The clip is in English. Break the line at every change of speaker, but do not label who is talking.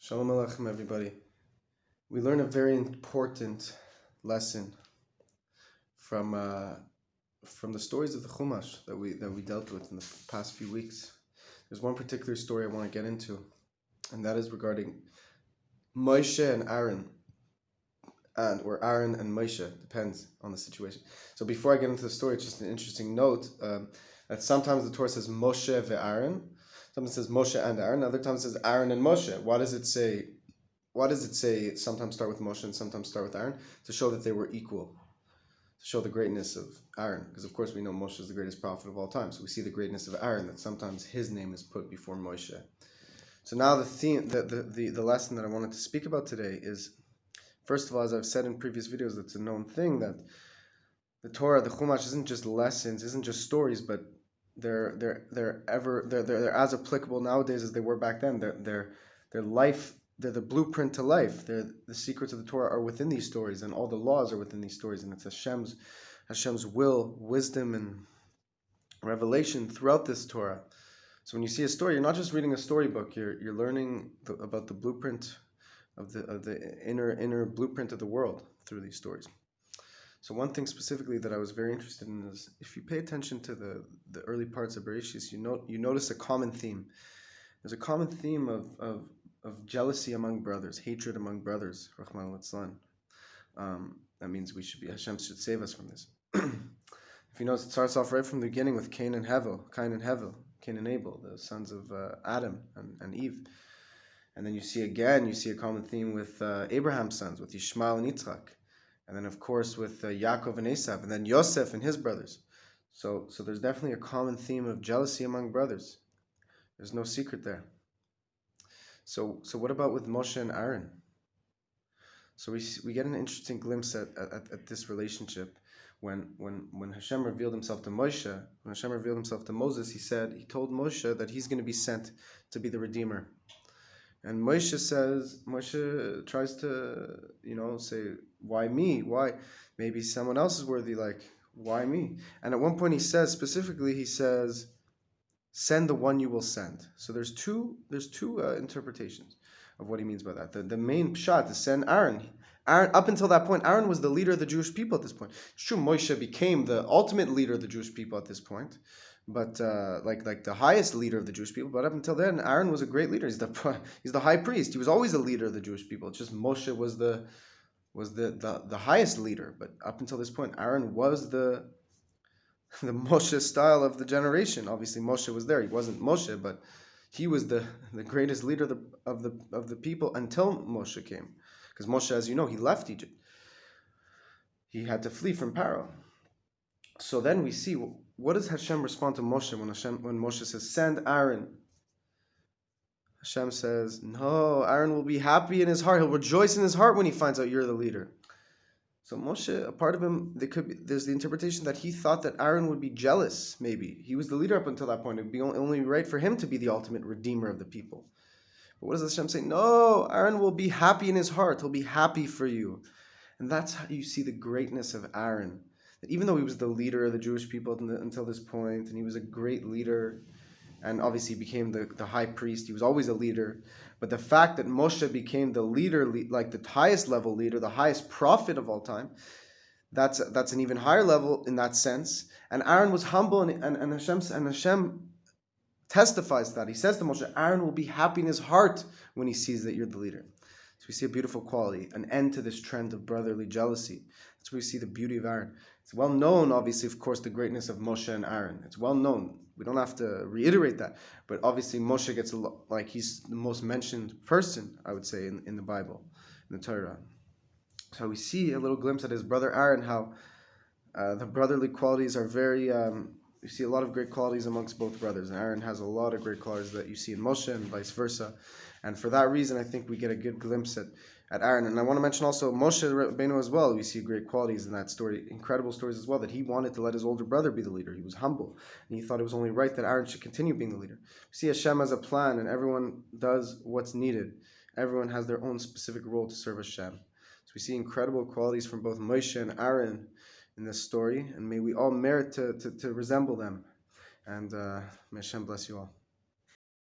Shalom Aleichem, everybody. We learn a very important lesson from the stories of the Chumash that we dealt with in the past few weeks. There's one particular story I want to get into, and that is regarding Moshe and Aaron, or Aaron and Moshe, depends on the situation. So before I get into the story, it's just an interesting note that sometimes the Torah says Moshe ve'Aaron, sometimes it says Moshe and Aaron, other times it says Aaron and Moshe. Why does it say sometimes start with Moshe and sometimes start with Aaron? To show that they were equal, to show the greatness of Aaron, because of course we know Moshe is the greatest prophet of all time. So we see the greatness of Aaron, that sometimes his name is put before Moshe. So now the theme, the lesson that I wanted to speak about today is, first of all, as I've said in previous videos, it's a known thing that the Torah, the Chumash, isn't just lessons, isn't just stories, but they're as applicable nowadays as they were back then. They're life. They're the blueprint to life. The secrets of the Torah are within these stories, and all the laws are within these stories. And it's Hashem's will, wisdom, and revelation throughout this Torah. So when you see a story, you're not just reading a storybook. You're learning about the blueprint of the inner blueprint of the world through these stories. So one thing specifically that I was very interested in is, if you pay attention to the early parts of Bereshis, you notice a common theme. There's a common theme of jealousy among brothers, hatred among brothers, Rahman al-Islam. That means Hashem should save us from this. If you notice, it starts off right from the beginning with Cain and Abel, the sons of Adam and Eve. And then you see a common theme with Abraham's sons, with Ishmael and Yitzchak. And then, of course, with Yaakov and Esav, and then Yosef and his brothers. So there's definitely a common theme of jealousy among brothers. There's no secret there. So what about with Moshe and Aaron? So we get an interesting glimpse at this relationship when Hashem revealed himself to Moshe. When Hashem revealed himself to Moses, he told Moshe that he's going to be sent to be the Redeemer. And Moshe tries to, say, why me? Why? Maybe someone else is worthy, like, why me? And at one point he says, send the one you will send. So there's two interpretations of what he means by that. The main pshat is send Aaron. Aaron, up until that point, Aaron was the leader of the Jewish people at this point. It's true, Moshe became the ultimate leader of the Jewish people at this point, but like the highest leader of the Jewish people. But up until then, Aaron was a great leader. He's the high priest. He was always a leader of the Jewish people. It's just Moshe was the highest leader. But up until this point, Aaron was the Moshe style of the generation. Obviously, Moshe was there. He wasn't Moshe, but he was the greatest leader of the people until Moshe came. Because Moshe, as you know, he left Egypt. He had to flee from Pharaoh. So then we see, what does Hashem respond to Moshe when Moshe says, send Aaron? Hashem says, no, Aaron will be happy in his heart. He'll rejoice in his heart when he finds out you're the leader. So Moshe, a part of him, there's the interpretation that he thought that Aaron would be jealous, maybe. He was the leader up until that point. It would be only right for him to be the ultimate redeemer of the people. But what does Hashem say? No, Aaron will be happy in his heart. He'll be happy for you. And that's how you see the greatness of Aaron. That even though he was the leader of the Jewish people until this point, and he was a great leader, and obviously he became the high priest, he was always a leader. But the fact that Moshe became the leader, like the highest level leader, the highest prophet of all time, that's an even higher level in that sense. And Aaron was humble, and Hashem testifies to that. He says to Moshe, Aaron will be happy in his heart when he sees that you're the leader. So we see a beautiful quality, an end to this trend of brotherly jealousy. That's where we see the beauty of Aaron. It's well known, obviously, of course, the greatness of Moshe and Aaron. It's well known. We don't have to reiterate that. But obviously, Moshe gets he's the most mentioned person, I would say, in the Bible, in the Torah. So we see a little glimpse at his brother Aaron, how the brotherly qualities are very... you see a lot of great qualities amongst both brothers. And Aaron has a lot of great qualities that you see in Moshe and vice versa. And for that reason, I think we get a good glimpse at Aaron. And I want to mention also Moshe Rabbeinu as well. We see great qualities in that story, incredible stories as well, that he wanted to let his older brother be the leader. He was humble, and he thought it was only right that Aaron should continue being the leader. We see Hashem has a plan, and everyone does what's needed. Everyone has their own specific role to serve Hashem. So we see incredible qualities from both Moshe and Aaron in this story, and may we all merit to resemble them. And may Hashem bless you all.